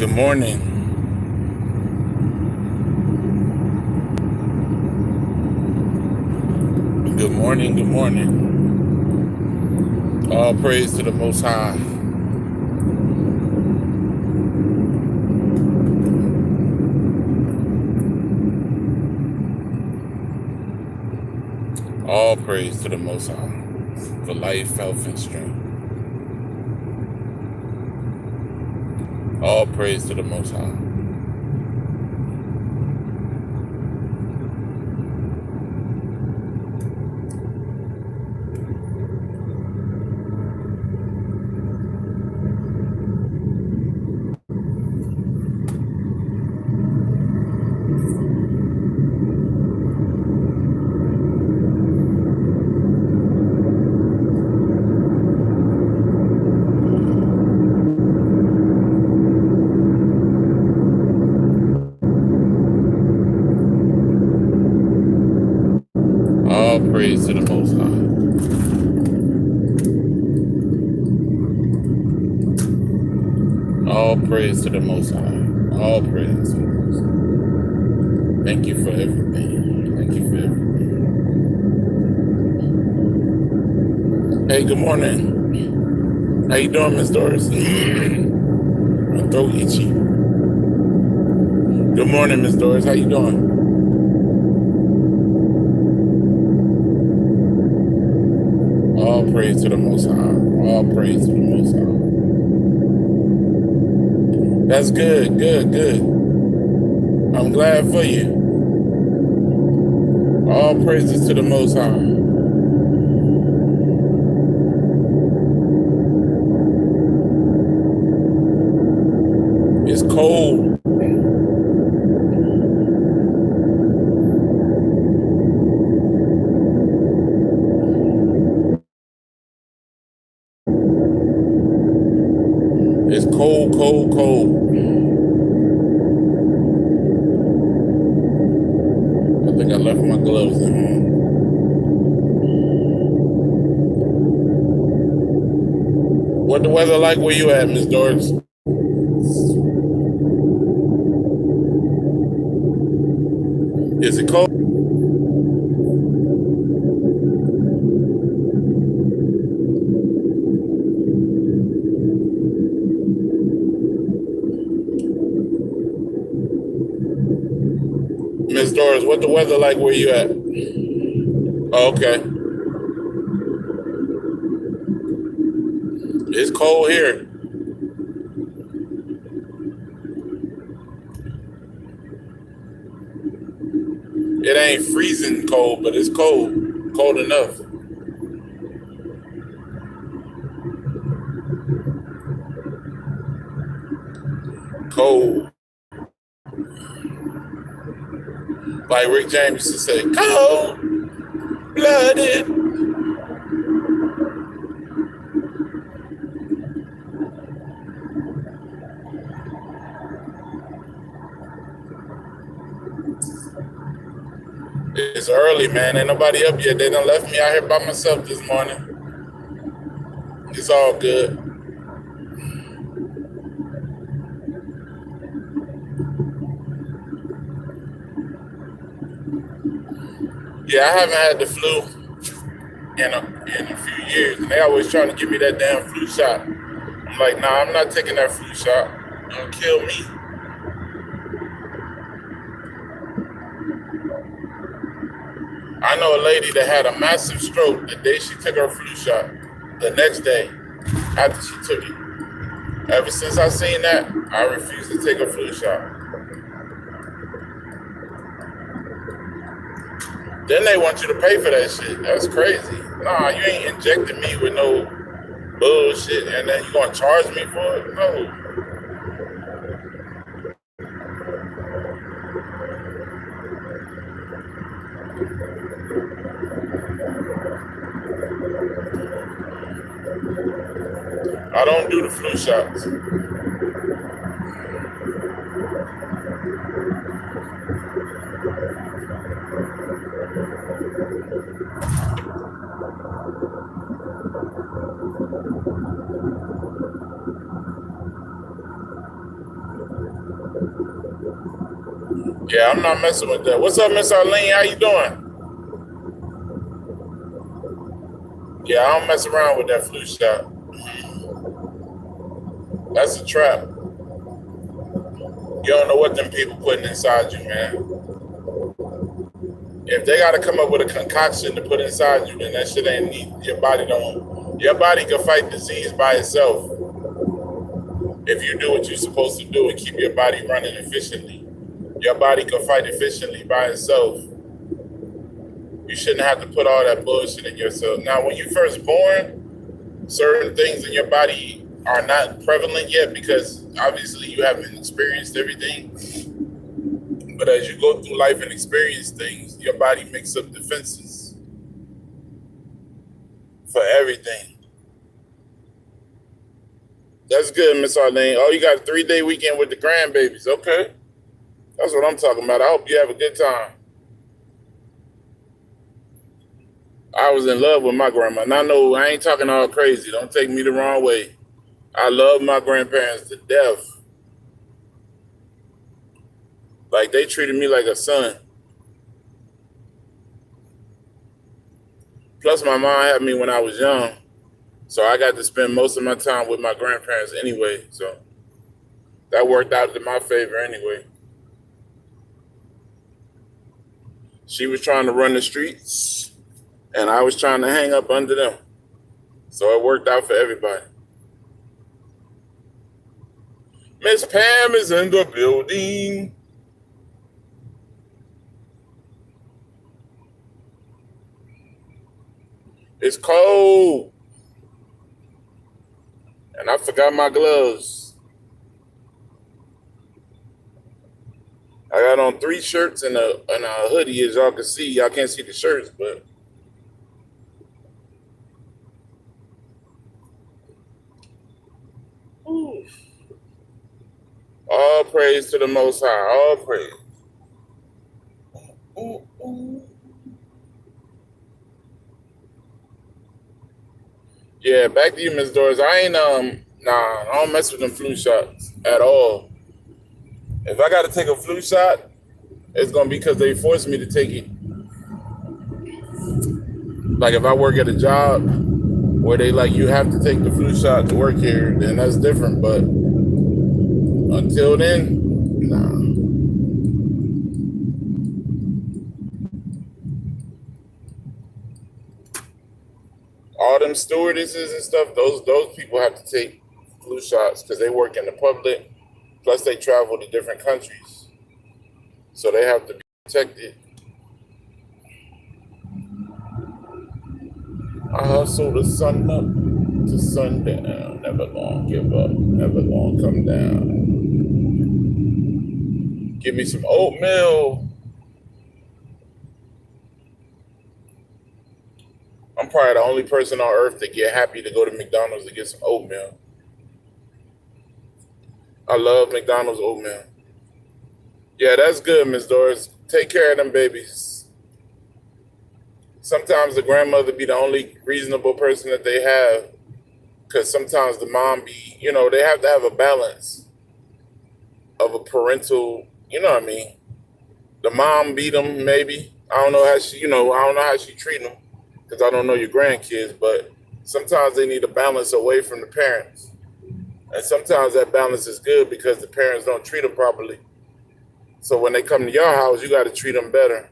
Good morning. Good morning. Good morning. All praise to the Most High. All praise to the Most High for life, health, and strength. All praise to the Most High. All praise to the Most High. All praise to the Most High. All praise to the Most High. Thank you for everything. Thank you for everything. Hey, good morning. How you doing, Miss Doris? My throat itchy. Good morning, Miss Doris. How you doing? All praise to the Most High. All praise to the Most High. That's good, good, good. I'm glad for you. All praises to the Most High. It's cold. It's cold, cold, cold. I think I left my gloves at home. What the weather like where you at, Miss Doris? Is it cold? Miss Doris, what the weather like where you at? Oh, okay. It's cold here. It ain't freezing cold, but it's cold. Cold enough. Cold. Like Rick James used to say, cold blooded. It's early, man. Ain't nobody up yet. They done left me out here by myself this morning. It's all good. Yeah, I haven't had the flu in a few years, and they always trying to give me that damn flu shot. I'm like, nah, I'm not taking that flu shot. It'll kill me. I know a lady that had a massive stroke the day she took her flu shot. The next day, after she took it. Ever since I seen that, I refuse to take a flu shot. Then they want you to pay for that shit. That's crazy. Nah, you ain't injecting me with no bullshit, and then you gonna charge me for it? No. I don't do the flu shots. Yeah, I'm not messing with that. What's up, Miss Arlene? How you doing? Yeah, I don't mess around with that flu shot. That's a trap. You don't know what them people putting inside you, man. If they got to come up with a concoction to put inside you, then that shit ain't neat. Your body don't. Your body can fight disease by itself if you do what you're supposed to do and keep your body running efficiently. Your body can fight efficiently by itself. You shouldn't have to put all that bullshit in yourself. Now, when you're first born, certain things in your body are not prevalent yet because obviously you haven't experienced everything. But as you go through life and experience things, your body makes up defenses for everything. That's good, Miss Arlene. Oh, you got a 3-day weekend with the grandbabies. Okay. That's what I'm talking about. I hope you have a good time. I was in love with my grandma. And I know I ain't talking all crazy. Don't take me the wrong way. I love my grandparents to death. Like they treated me like a son. Plus, my mom had me when I was young. So I got to spend most of my time with my grandparents anyway. So that worked out in my favor anyway. She was trying to run the streets, and I was trying to hang up under them. So it worked out for everybody. Miss Pam is in the building. It's cold. And I forgot my gloves. I got on 3 shirts and a hoodie, as y'all can see. Y'all can't see the shirts, but ooh. All praise to the Most High. All praise. Ooh, ooh. Yeah, back to you, Miss Doris. I ain't I don't mess with them flu shots at all. If I gotta take a flu shot, it's gonna be because they forced me to take it. Like if I work at a job where they like you have to take the flu shot to work here, then that's different. But until then, nah. All them stewardesses and stuff, those people have to take flu shots because they work in the public. Plus, they travel to different countries, so they have to be protected. I hustle the sun up to sundown, never gonna give up, never gonna come down. Give me some oatmeal. I'm probably the only person on earth to get happy to go to McDonald's to get some oatmeal. I love McDonald's oatmeal. Yeah, that's good, Miss Doris. Take care of them babies. Sometimes the grandmother be the only reasonable person that they have, because sometimes the mom be, they have to have a balance of a parental, you know what I mean? The mom beat them, maybe. I don't know how she, I don't know how she treat them, because I don't know your grandkids, but sometimes they need a balance away from the parents. And sometimes that balance is good because the parents don't treat them properly. So when they come to your house, you got to treat them better.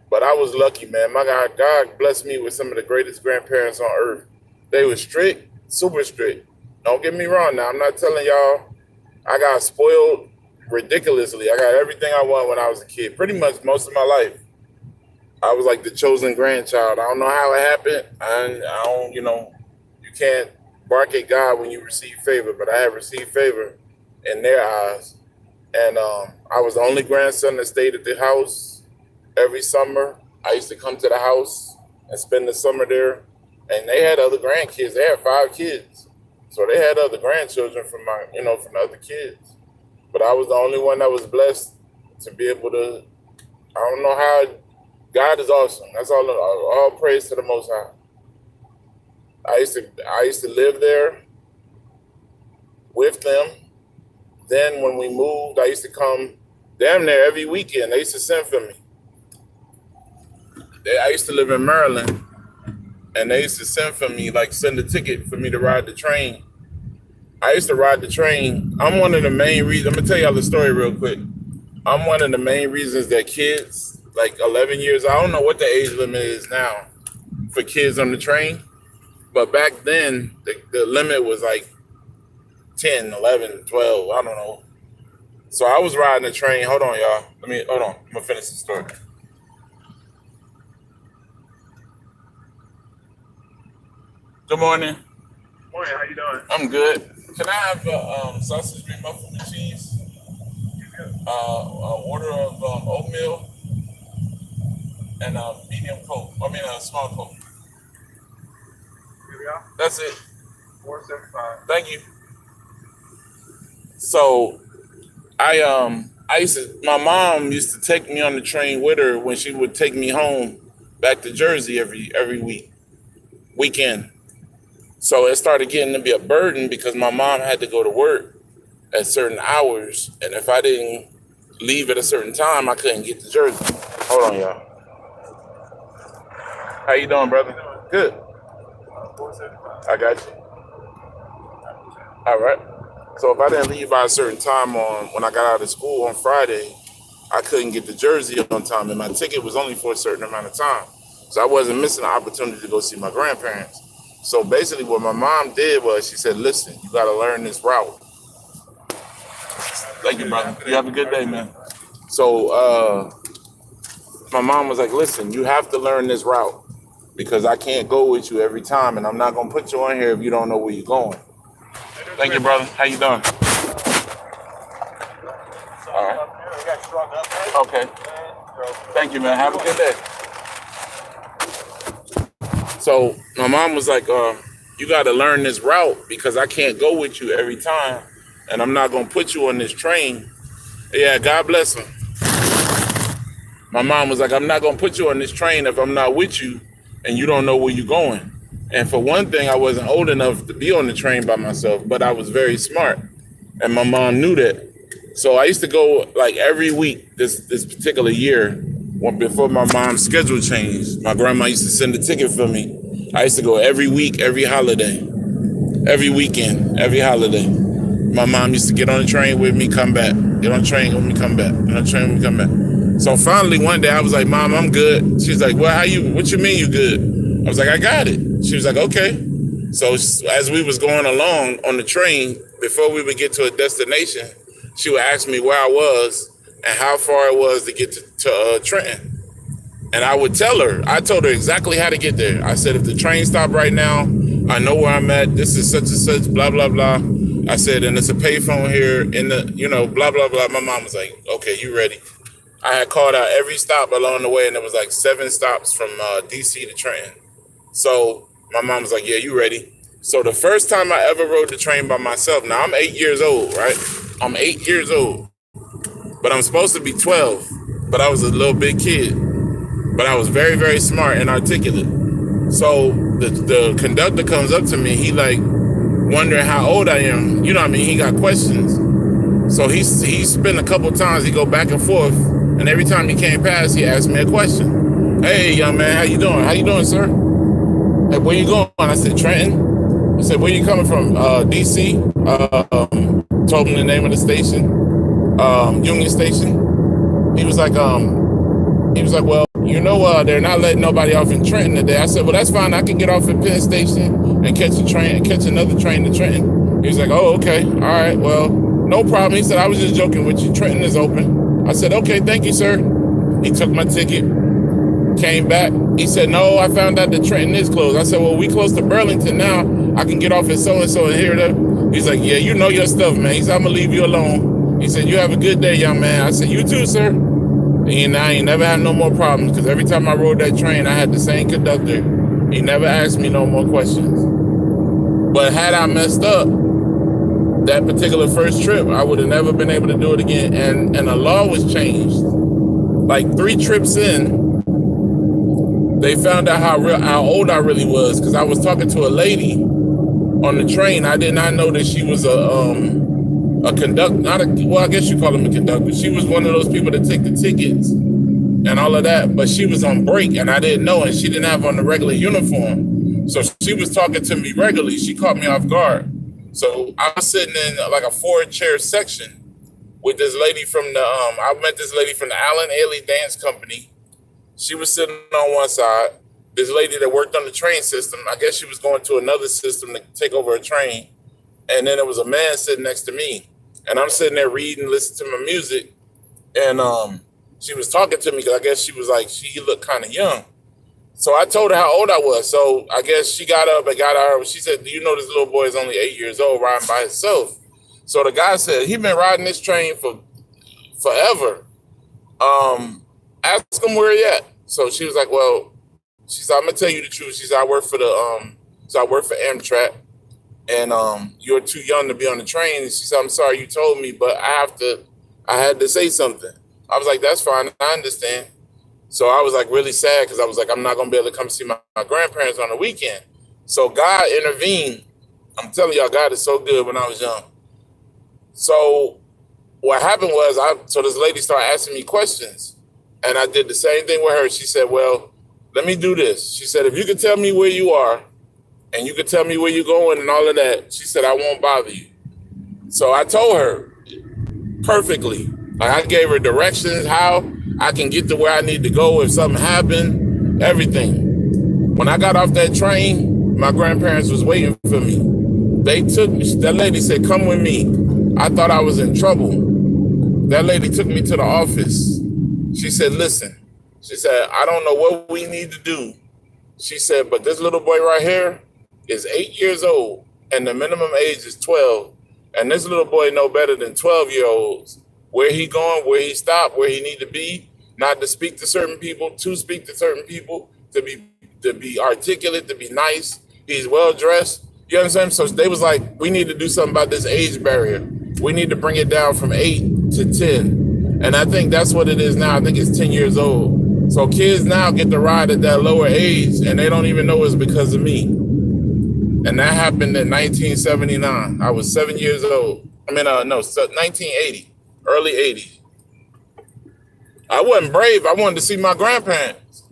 But I was lucky, man. My God blessed me with some of the greatest grandparents on earth. They were strict, super strict. Don't get me wrong now. I'm not telling y'all I got spoiled ridiculously. I got everything I wanted when I was a kid. Pretty much most of my life. I was like the chosen grandchild. I don't know how it happened. I don't, you can't bark at God when you receive favor, but I have received favor in their eyes. And I was the only grandson that stayed at the house every summer. I used to come to the house and spend the summer there. And they had other grandkids. They had 5 kids. So they had other grandchildren from from the other kids. But I was the only one that was blessed to be able to, I don't know how, God is awesome. That's all praise to the Most High. I used to live there with them. Then when we moved, I used to come damn near every weekend. They used to send for me. I used to live in Maryland, and they used to send for me, like send a ticket for me to ride the train. I used to ride the train. I'm one of the main reasons. I'm gonna tell y'all the story real quick. I'm one of the main reasons that kids, like 11 years, I don't know what the age limit is now for kids on the train, but back then the limit was like 10, 11, 12, I don't know. So I was riding the train. Hold on, y'all. Hold on. I'm gonna finish the story. Good morning. Morning, how you doing? I'm good. Can I have sausage meat muffin with cheese? Order of oatmeal and medium Coke. Small Coke. Here we are. That's it. 475. Thank you. So my mom used to take me on the train with her when she would take me home back to Jersey every weekend. So it started getting to be a burden because my mom had to go to work at certain hours, and if I didn't leave at a certain time, I couldn't get to Jersey. Hold on, y'all. How you doing, brother? Good. 475. I got you. All right. So if I didn't leave by a certain time when I got out of school on Friday, I couldn't get to Jersey on time, and my ticket was only for a certain amount of time. So I wasn't missing the opportunity to go see my grandparents. So basically what my mom did was she said, listen, you got to learn this route. Thank you, brother. You have a good day, man. So my mom was like, listen, you have to learn this route because I can't go with you every time, and I'm not going to put you on here if you don't know where you're going. Thank you, brother. How you doing? All right. Okay. Thank you, man. Have a good day. So my mom was like, you got to learn this route because I can't go with you every time, and I'm not going to put you on this train. Yeah, God bless him. My mom was like, I'm not going to put you on this train if I'm not with you and you don't know where you're going. And for one thing, I wasn't old enough to be on the train by myself, but I was very smart. And my mom knew that. So I used to go like every week this particular year before my mom's schedule changed. My grandma used to send a ticket for me. I used to go every week, every holiday, every weekend, every holiday. My mom used to get on the train with me, come back. Get on the train with me, come back. Get on the train with me, come back. So finally one day I was like, Mom, I'm good. She's like, well, what you mean you good? I was like, I got it. She was like, okay. So as we was going along on the train, before we would get to a destination, she would ask me where I was and how far it was to get to Trenton. And I would tell her, I told her exactly how to get there. I said, if the train stopped right now, I know where I'm at. This is such and such, blah, blah, blah. I said, and it's a payphone here in the, blah, blah, blah. My mom was like, okay, you ready? I had called out every stop along the way, and it was like 7 stops from D.C. to Trenton. So my mom was like, yeah, you ready? So the first time I ever rode the train by myself, now I'm 8 years old, right? I'm 8 years old, but I'm supposed to be 12, but I was a little big kid, but I was very, very smart and articulate. So the conductor comes up to me, he like wondering how old I am. You know what I mean? He got questions. So he spent a couple times, he go back and forth, and every time he came past, he asked me a question. Hey, young man, how you doing? How you doing, sir? Hey, where you going? I said, Trenton. I said, where you coming from? DC. Told him the name of the station. Union Station. He was like, well, they're not letting nobody off in Trenton today. I said, well, that's fine. I can get off at Penn Station and catch another train to Trenton. He was like, oh, okay. All right. Well, no problem. He said, I was just joking with you. Trenton is open. I said, okay, thank you, sir. He took my ticket, came back. He said, no, I found out that Trenton is closed. I said, well, we close to Burlington now. I can get off at so-and-so and hear that. He's like, yeah, you know your stuff, man. He said, I'm going to leave you alone. He said, you have a good day, young man. I said, you too, sir. And I ain't never had no more problems because every time I rode that train, I had the same conductor. He never asked me no more questions. But had I messed up that particular first trip, I would have never been able to do it again. And the law was changed. Like 3 trips in, they found out how old I really was because I was talking to a lady on the train. I did not know that she was a conductor. Not a well, I guess you call him a conductor. She was one of those people that take the tickets and all of that. But she was on break, and I didn't know, and she didn't have on the regular uniform. So she was talking to me regularly. She caught me off guard. So I was sitting in like a 4-chair section with this lady from the I met this lady from the Allen Ailey Dance Company. She was sitting on one side. This lady that worked on the train system, I guess she was going to another system to take over a train. And then there was a man sitting next to me. And I'm sitting there reading, listening to my music. And she was talking to me because I guess she was like, she looked kind of young. So I told her how old I was. So I guess she got up and got her. She said, do you know this little boy is only 8 years old riding by himself? So the guy said, he been riding this train for forever. Ask him where he at. So she was like, well, she said, I'm gonna tell you the truth. She said, I work for Amtrak, and you're too young to be on the train. And she said, I'm sorry you told me, but I had to say something. I was like, that's fine, I understand. So I was like really sad because I was like, I'm not gonna be able to come see my grandparents on the weekend. So God intervened. I'm telling y'all, God is so good when I was young. So what happened was, so this lady started asking me questions, and I did the same thing with her. She said, well, let me do this. She said, if you can tell me where you are and you can tell me where you're going and all of that, she said, I won't bother you. So I told her perfectly. Like I gave her directions, how I can get to where I need to go if something happened, everything. When I got off that train, my grandparents was waiting for me. That lady said, come with me. I thought I was in trouble. That lady took me to the office. She said, listen, she said, I don't know what we need to do. She said, but this little boy right here is 8 years old and the minimum age is 12. And this little boy know better than 12-year-olds where he going, where he stopped, where he need to be, not to speak to certain people, to speak to certain people, to be articulate, to be nice. He's well dressed. You understand? So they was like, we need to do something about this age barrier. We need to bring it down from 8 to 10. And I think that's what it is now. I think it's 10 years old. So kids now get to ride at that lower age and they don't even know it's because of me. And that happened in 1979. I was 7 years old. 1980, early 80s. I wasn't brave. I wanted to see my grandparents.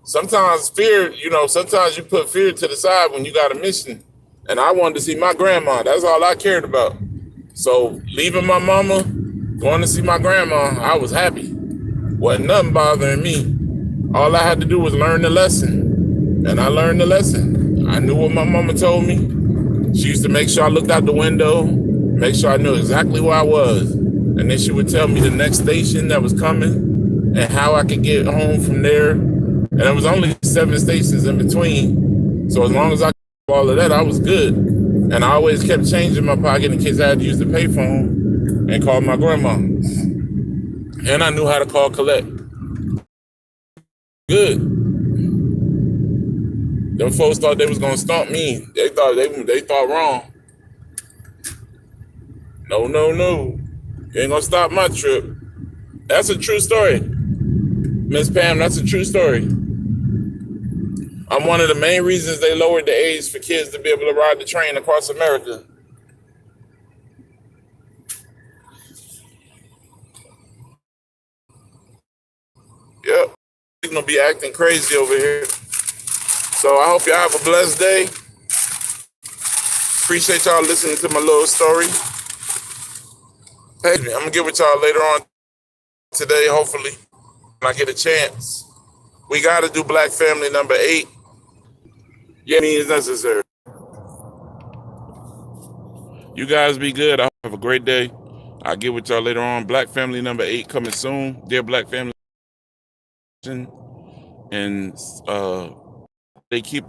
Sometimes fear, sometimes you put fear to the side when you got a mission. And I wanted to see my grandma. That's all I cared about. So leaving my mama, going to see my grandma, I was happy. Wasn't nothing bothering me. All I had to do was learn the lesson. And I learned the lesson. I knew what my mama told me. She used to make sure I looked out the window, make sure I knew exactly where I was. And then she would tell me the next station that was coming and how I could get home from there. And there was only 7 stations in between. So as long as I could all of that, I was good. And I always kept change in my pocket in case I had to use the payphone and call my grandma. And I knew how to call collect. Good. Them folks thought they was gonna stomp me. They thought wrong. No. You ain't gonna stop my trip. That's a true story. Miss Pam, that's a true story. I'm one of the main reasons they lowered the age for kids to be able to ride the train across America. Yep. He's gonna be acting crazy over here. So I hope y'all have a blessed day. Appreciate y'all listening to my little story. Hey, I'm gonna get with y'all later on today, hopefully, when I get a chance. We gotta do Black Family number 8. Yeah, means necessary. You guys be good. I have a great day. I'll get with y'all later on. Black Family number 8 coming soon. Dear Black Family. And they keep